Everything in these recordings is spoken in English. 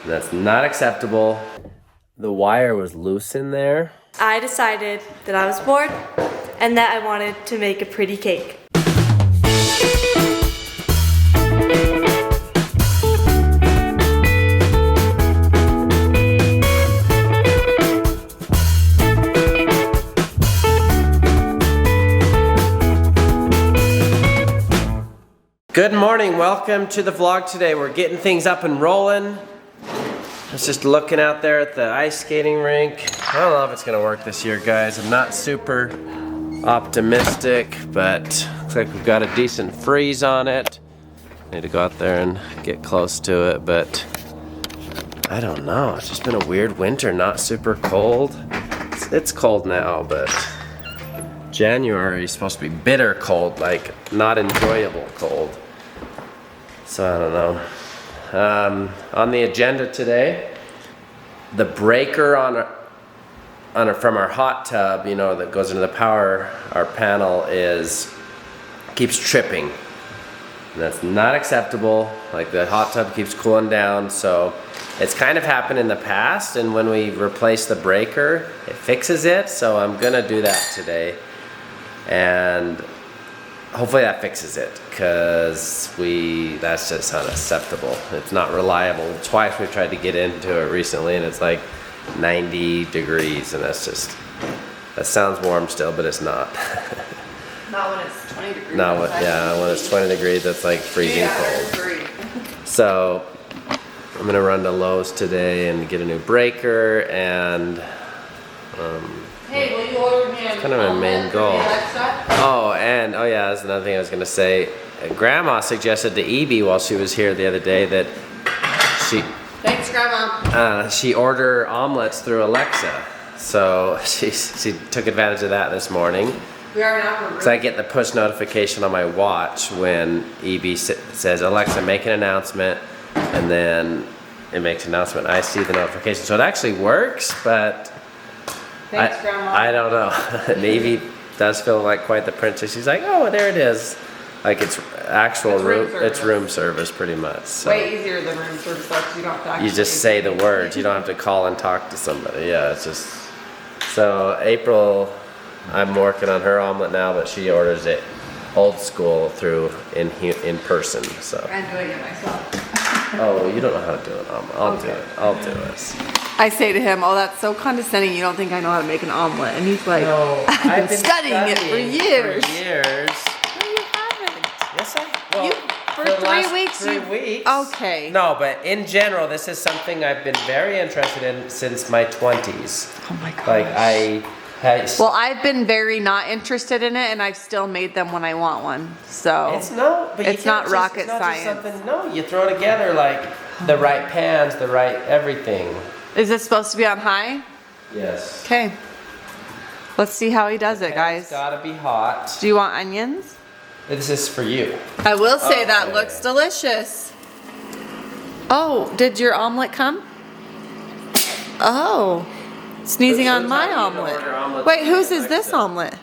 That's not acceptable. The wire was loose in there. I decided that I was bored and that I wanted to make a pretty cake. Good morning, welcome to the vlog today. We're getting things up and rolling. I was just looking out there at the ice skating rink. I don't know if it's gonna work this year, guys. I'm not super optimistic, but looks like we've got a decent freeze on it. Need to go out there and get close to it, but I don't know. It's just been a weird winter, not super cold. It's cold now, but January is supposed to be bitter cold, like not enjoyable cold. So I don't know. On the agenda today, the breaker from our hot tub, you know, that goes into the power, our panel keeps tripping. And that's not acceptable. Like the hot tub keeps cooling down, so it's kind of happened in the past, and when we replace the breaker, it fixes it. So I'm gonna do that today. And hopefully that fixes it, because that's just unacceptable. It's not reliable. Twice we've tried to get into it recently and it's like 90 degrees, and that sounds warm still, but it's not. Not when it's 20 degrees. When it's 20 degrees, it's like freezing cold. So I'm gonna run to Lowe's today and get a new breaker, and hey, will you order me kind of my main goal. Oh yeah, that's another thing I was gonna say. Grandma suggested to Evie while she was here the other day that Thanks, Grandma. she order omelets through Alexa. So she took advantage of that this morning. We are now. So I get the push notification on my watch when Evie says, "Alexa, make an announcement," and then it makes an announcement. I see the notification, so it actually works, but Thanks, Grandma. I don't know. Navy does feel like quite the princess. She's like, oh, there it is. Like it's actual room service pretty much. So. Way easier than room service, though, because you don't have to actually. You just say the words. You don't have to call and talk to somebody. Yeah, it's just. So April, I'm working on her omelet now, but she orders it old school through in person. So. I'm doing it myself. Oh, you don't know how to do an omelet. I'll do it. I say to him, "Oh, that's so condescending. You don't think I know how to make an omelet?" And he's like, No, I've been studying it for years. For years. No, you haven't. Yes, well, For the 3 last weeks. 3 weeks. Okay. No, but in general, this is something I've been very interested in since my 20s. Oh my gosh. Like Well, I've been very not interested in it, and I've still made them when I want one. So it's not rocket science. You throw together like the right pans, the right everything. Is this supposed to be on high? Yes. Okay. Let's see how he does it, guys. It's gotta be hot. Do you want onions? This is for you. I will say that Okay. looks delicious. Oh, did your omelet come? Oh, sneezing on my omelet. Wait, whose is this omelet?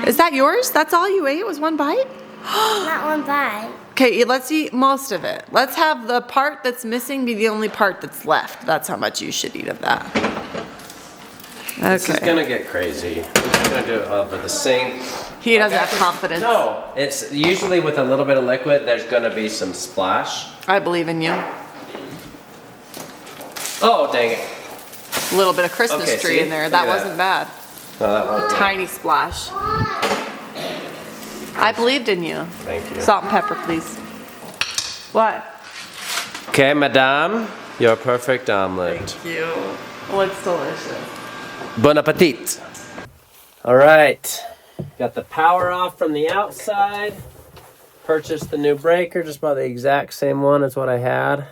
Is that yours? That's all you ate? Was one bite? Not one bite. Okay, let's eat most of it. Let's have the part that's missing be the only part that's left. That's how much you should eat of that. Okay. This is gonna get crazy. I'm gonna do it over the sink. He doesn't have confidence. No, it's usually with a little bit of liquid, there's gonna be some splash. I believe in you. Oh, dang it. A little bit of Christmas Okay, tree see? in there. Look That at that. wasn't bad. No, that won't. Tiny splash. I believed in you. Thank you. Salt and pepper, please. What? Okay, madame, your perfect omelet. Thank you. Looks delicious. Bon appetit. All right, got the power off from the outside. Purchased the new breaker, just about the exact same one as what I had.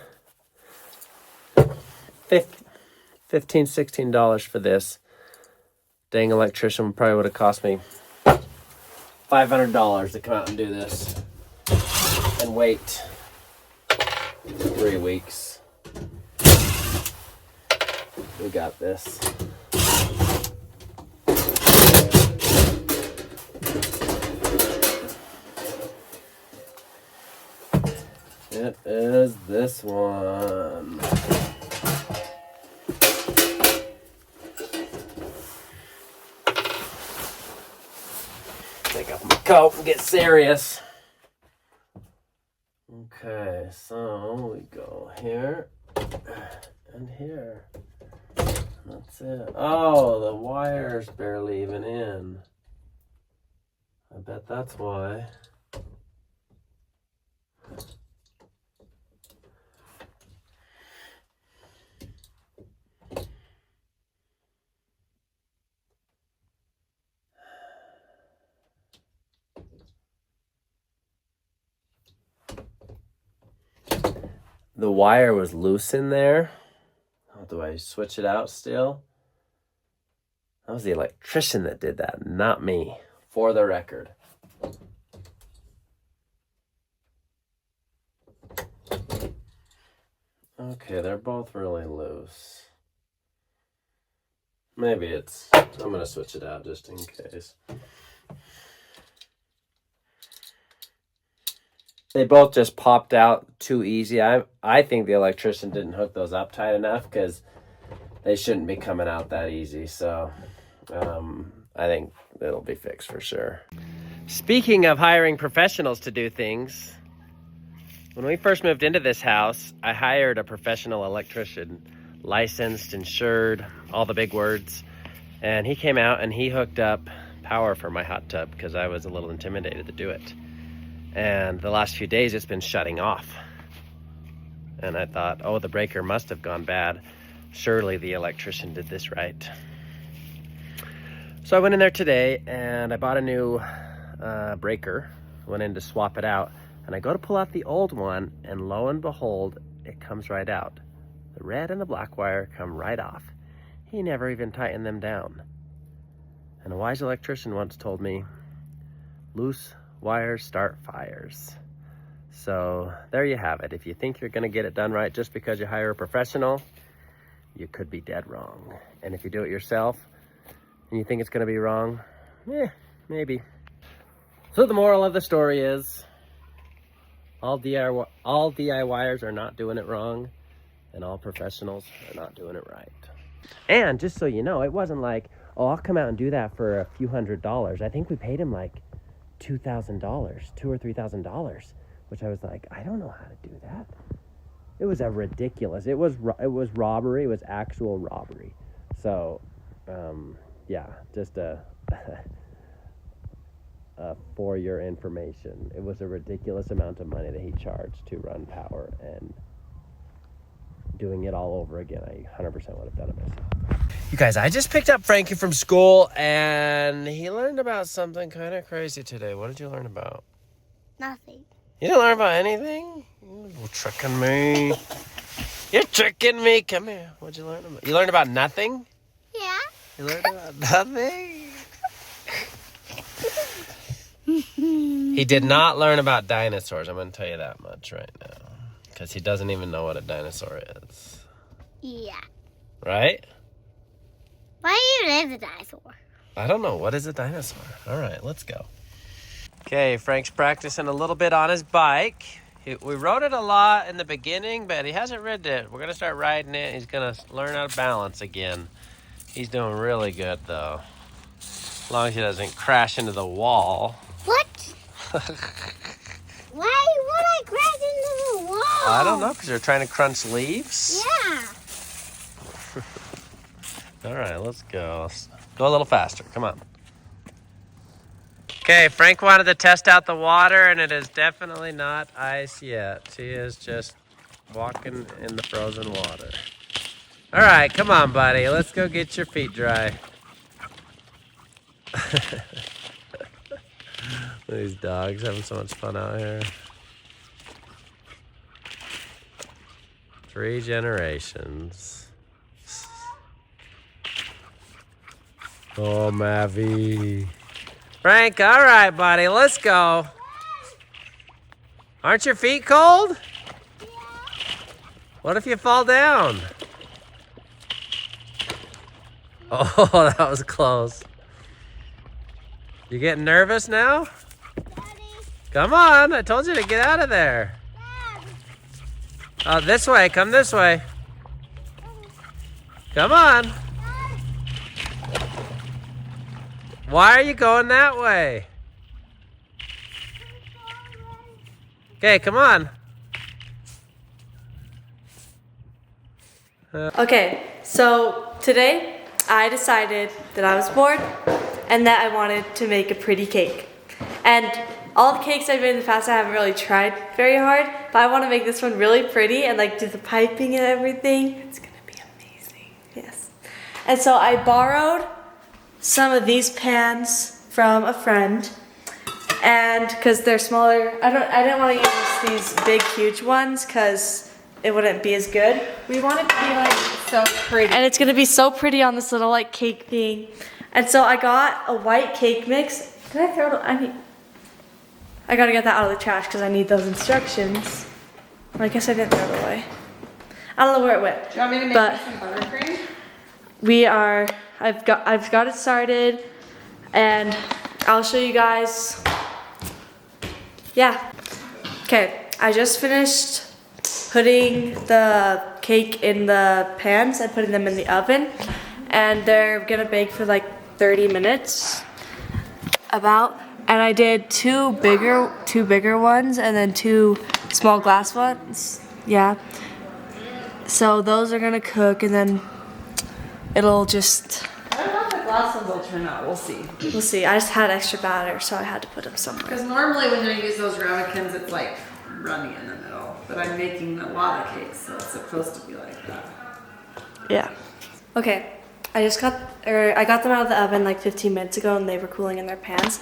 $15, $16 for this. Dang Electrician probably would have cost me $500 to come out and do this. And wait 3 weeks. We got this. It is this one. go and get serious. Okay, so we go here and here. That's it. Oh, the wire's barely even in. I bet that's why. The wire was loose in there. How do I switch it out still? That was the electrician that did that, not me, for the record. Okay, they're both really loose. Maybe it's, I'm gonna switch it out just in case. They both just popped out too easy. I think the electrician didn't hook those up tight enough because they shouldn't be coming out that easy. So I think it'll be fixed for sure. Speaking of hiring professionals to do things, when we first moved into this house, I hired a professional electrician, licensed, insured, all the big words. And he came out and he hooked up power for my hot tub because I was a little intimidated to do it. And the last few days it's been shutting off. And I thought, oh, the breaker must have gone bad. Surely the electrician did this right. So I went in there today and I bought a new breaker. Went in to swap it out. And I go to pull out the old one and lo and behold, it comes right out. The red and the black wire come right off. He never even tightened them down. And a wise electrician once told me, loose wires start fires. So there you have it. If you think you're gonna get it done right just because you hire a professional, you could be dead wrong. And if you do it yourself and you think it's gonna be wrong, maybe. So the moral of the story is all DIYers are not doing it wrong and all professionals are not doing it right. And just so you know, it wasn't like, oh, I'll come out and do that for a few $100s. I think we paid him like $2,000, $2,000 or $3,000, which I was like, I don't know how to do that. It was a ridiculous. It was robbery. It was actual robbery. So, yeah, just for your information, it was a ridiculous amount of money that he charged to run power, and doing it all over again, I 100% would have done it myself. You guys, I just picked up Frankie from school, and he learned about something kind of crazy today. What did you learn about? Nothing. You didn't learn about anything? You're tricking me. You're tricking me. Come here. What'd you learn about? You learned about nothing? Yeah. You learned about nothing? He did not learn about dinosaurs. I'm going to tell you that much right now. Because he doesn't even know what a dinosaur is. Yeah. Right? Why even is a dinosaur? I don't know. What is a dinosaur? All right, let's go. Okay, Frank's practicing a little bit on his bike. We rode it a lot in the beginning, but he hasn't ridden it. We're going to start riding it. He's going to learn how to balance again. He's doing really good, though. As long as he doesn't crash into the wall. What? Why would I crash into the wall? I don't know, because you're trying to crunch leaves? Yeah. All right, let's go. Go a little faster. Come on. Okay, Frank wanted to test out the water, and it is definitely not ice yet. He is just walking in the frozen water. All right, come on, buddy. Let's go get your feet dry. These dogs having so much fun out here. 3 generations. Oh, Mavi. Frank, all right, buddy, let's go. Aren't your feet cold? Yeah. What if you fall down? Oh, that was close. You getting nervous now? Daddy. Come on, I told you to get out of there. Dad. Oh, this way, come this way. Come on. Why are you going that way? Okay, come on. Okay, so today I decided that I was bored and that I wanted to make a pretty cake. And all the cakes I've made in the past I haven't really tried very hard, but I want to make this one really pretty and like do the piping and everything. It's gonna be amazing. Yes. And so I borrowed some of these pans from a friend, and because they're smaller, I didn't want to use these big huge ones because it wouldn't be as good. We want it to be like so pretty. And it's gonna be so pretty on this little like cake thing. And so I got a white cake mix. Can I throw it? I gotta get that out of the trash because I need those instructions. Well, I guess I didn't throw it away. I don't know where it went. Do you want me to make But some buttercream? I've got it started, and I'll show you guys. Yeah. Okay, I just finished putting the cake in the pans and putting them in the oven, and they're gonna bake for like 30 minutes about. And I did two bigger ones and then 2 small glass ones. Yeah. So those are gonna cook, and then it'll just. I don't know if the glass ones will turn out. We'll see. We'll see. I just had extra batter, so I had to put them somewhere. Because normally when you use those ramekins, it's like runny in the middle. But I'm making a lot of cakes, so it's supposed to be like that. Yeah. Okay. I got them out of the oven like 15 minutes ago, and they were cooling in their pans.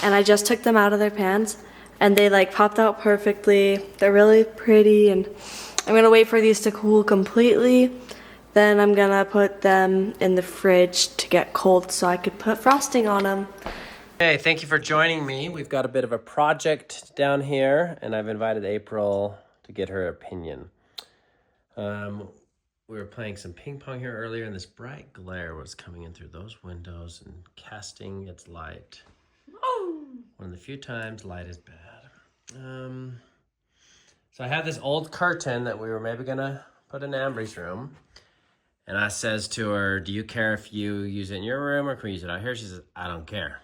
And I just took them out of their pans, and they like popped out perfectly. They're really pretty, and I'm gonna wait for these to cool completely. Then I'm gonna put them in the fridge to get cold so I could put frosting on them. Hey, thank you for joining me. We've got a bit of a project down here, and I've invited April to get her opinion. We were playing some ping pong here earlier, and this bright glare was coming in through those windows and casting its light. Oh. One of the few times light is bad. So I had this old curtain that we were maybe gonna put in Ambree's room. And I says to her, do you care if you use it in your room or can we use it out here? She says, I don't care.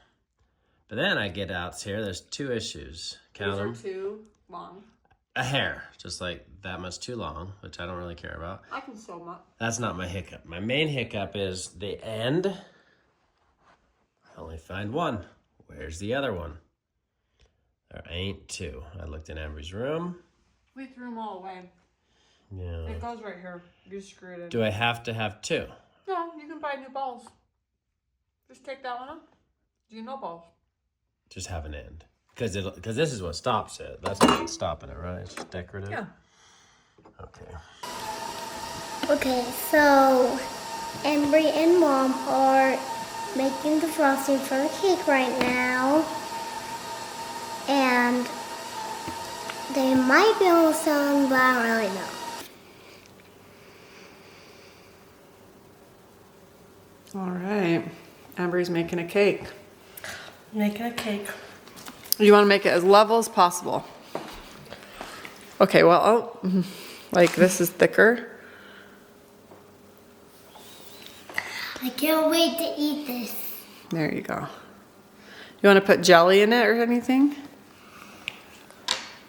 But then I get out here, there's 2 issues. Count them. These are too long. A hair, just like that much too long, which I don't really care about. I can sew them up. That's not my hiccup. My main hiccup is the end. I only find 1. Where's the other one? There ain't 2. I looked in Ambree's room. We threw them all away. Yeah. It goes right here. You screw it in. Do I have to have 2? No, you can buy new balls. Just take that one up. Do no balls. Just have an end. Because this is what stops it. That's not stopping it, right? It's just decorative? Yeah. Okay. Okay, so Ambree and Mom are making the frosting for the cake right now. And they might be almost done, but I don't really know. All right. Ambree's making a cake. Making a cake. You want to make it as level as possible. Okay, well, like this is thicker. I can't wait to eat this. There you go. You want to put jelly in it or anything?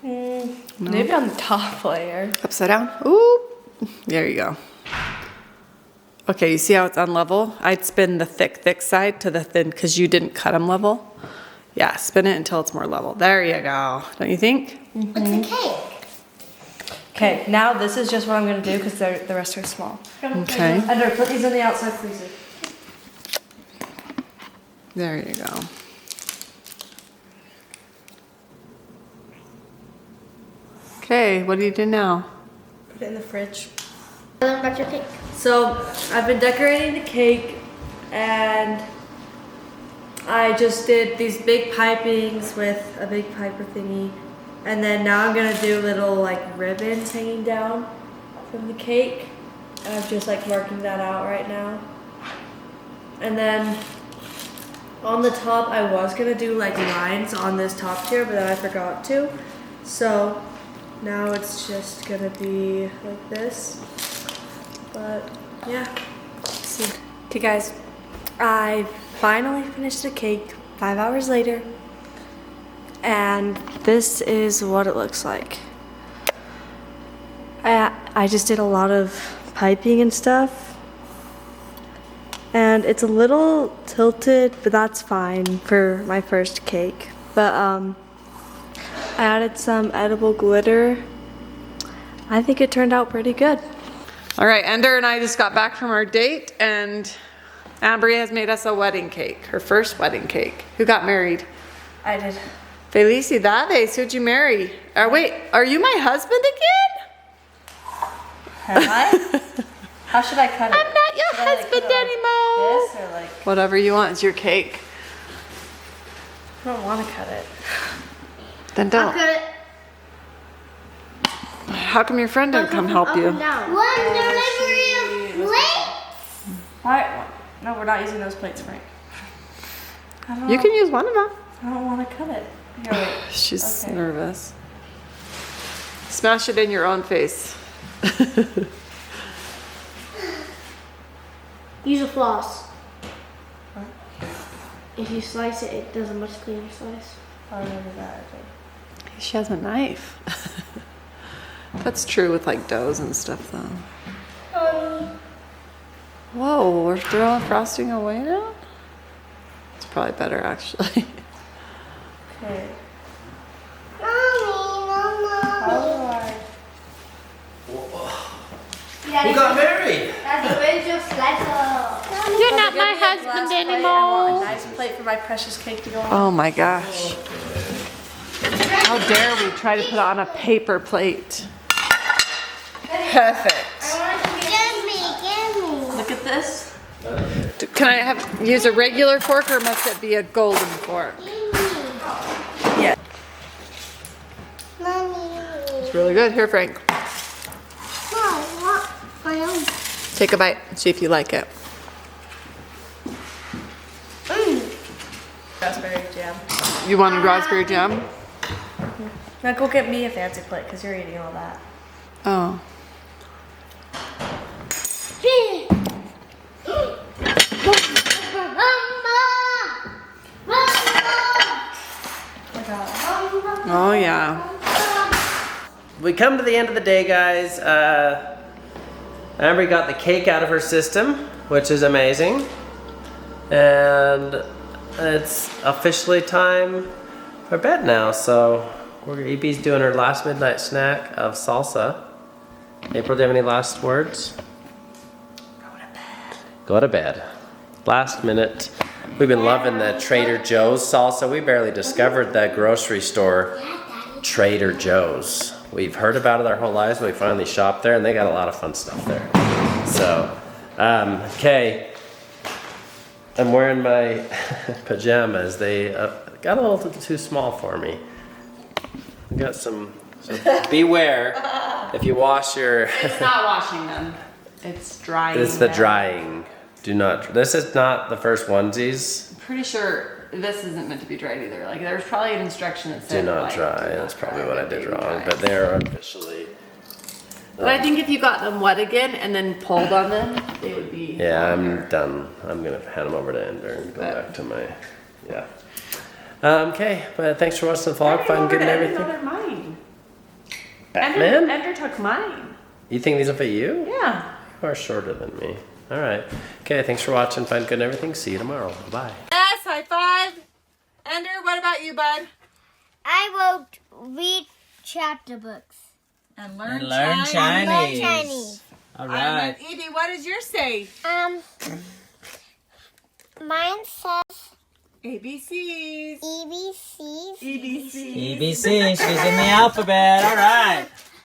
No. Maybe on the top layer. Upside down? Ooh, there you go. Okay, you see how it's unlevel? I'd spin the thick side to the thin, because you didn't cut them level. Yeah, spin it until it's more level. There you go. Don't you think? It's a cake. Okay, now this is just what I'm gonna do because the rest are small. Okay. Andrew, put these in the outside freezer. There you go. Okay, what do you do now? Put it in the fridge. Learn about your cake. So I've been decorating the cake, and I just did these big pipings with a big piper thingy, and then now I'm gonna do little like ribbons hanging down from the cake, and I'm just like marking that out right now. And then on the top I was gonna do like lines on this top tier, but then I forgot to, so now it's just gonna be like this. But yeah, let's see. Okay guys, I finally finished the cake 5 hours later. and this is what it looks like. I just did a lot of piping and stuff, and it's a little tilted, but that's fine for my first cake. But I added some edible glitter. I think it turned out pretty good. All right, Ender and I just got back from our date, and Ambree has made us a wedding cake, her first wedding cake. Who got married? I did. Felicidades, who'd you marry? Wait, are you my husband again? Am I? How should I cut it? I'm not your husband anymore. This or like? Whatever you want, it's your cake. I don't want to cut it. Then don't. Cut it. How come your friend didn't come help you? One delivery of plates. Why? No, we're not using those plates, Frank. I don't You know. can use one of them. I don't want to cut it. Here, wait. She's Okay. nervous. Smash it in your own face. Use a floss. If you slice it, it does a much cleaner slice. I'll remember that, I think. She has a knife. That's true with like doughs and stuff though. Whoa, we're throwing frosting away now? It's probably better actually. Okay. Mommy. Who got married? Daddy, where's your slicer? You're not my husband I anymore. want a nice plate for my precious cake to go on. Oh my gosh. How dare we try to put on a paper plate? Perfect. Give me. Look at this. Can I use a regular fork or must it be a golden fork? Yeah. Mommy. It's really good. Here, Frank. No, what? I own. Take a bite. See if you like it. Raspberry jam. You wanted raspberry jam? Now go get me a fancy plate because you're eating all that. Oh. Oh yeah. We come to the end of the day, guys. Ambree got the cake out of her system, which is amazing. And it's officially time for bed now. So EB's doing her last midnight snack of salsa. April, do you have any last words? Go to bed. Last minute. We've been loving the Trader Joe's salsa. We barely discovered that grocery store, Trader Joe's. We've heard about it our whole lives, but we finally shopped there, and they got a lot of fun stuff there. So, okay. I'm wearing my pajamas. They got a little too small for me. We got some, so beware if you wash your... It's not washing them. It's drying. It's the them. drying. Do not, this is not the first onesies. I'm pretty sure this isn't meant to be dried either. Like there's probably an instruction that Do said not like, dry. do not That's probably dry, what I but did they wrong, dry. but they're officially... But I think if you got them wet again and then pulled on them, they would be. Yeah, longer. I'm done. I'm gonna hand them over to Ender and go But- back to my, yeah. Okay, but thanks for watching the vlog. Fun, good and everything. They're mine. Batman? Ender took mine. You think these will fit you? Yeah. You are shorter than me. All right. Okay, thanks for watching. Fun, good and everything. See you tomorrow. Bye. Yes, high five. Ender, what about you, bud? I wrote read chapter books. And learn, Learn Chinese. Learn Chinese. Chinese. All And right. Evie, what does yours say? Mine says ABCs. EBCs. EBCs. EBC. She's in the alphabet. All right.